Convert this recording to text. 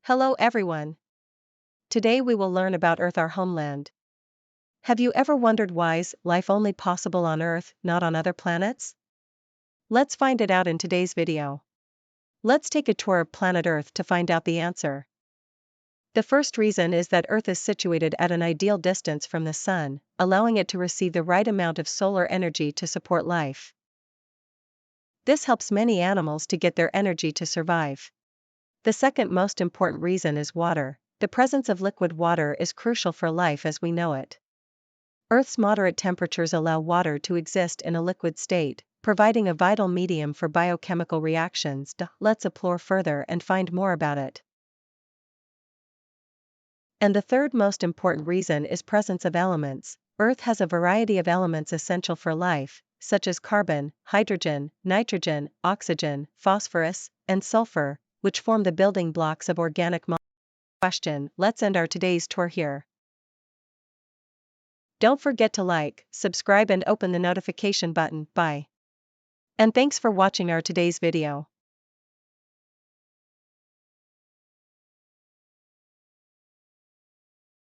Hello everyone. Today we will learn about Earth, our homeland. Have you ever wondered why is life only possible on Earth, not on other planets? Let's find it out in today's video. Let's take a tour of planet Earth to find out the answer. The first reason is that Earth is situated at an ideal distance from the Sun, allowing it to receive the right amount of solar energy to support life. This helps many animals to get their energy to survive. The second most important reason is water. The presence of liquid water is crucial for life as we know it. Earth's moderate temperatures allow water to exist in a liquid state, providing a vital medium for biochemical reactions. Let's explore further and find more about it. And the third most important reason is presence of elements. Earth has a variety of elements essential for life, such as carbon, hydrogen, nitrogen, oxygen, phosphorus, and sulfur, which form the building blocks of organic molecules. Question. Let's end our today's tour here. Don't forget to like, subscribe and open the notification button. Bye. And thanks for watching our today's video.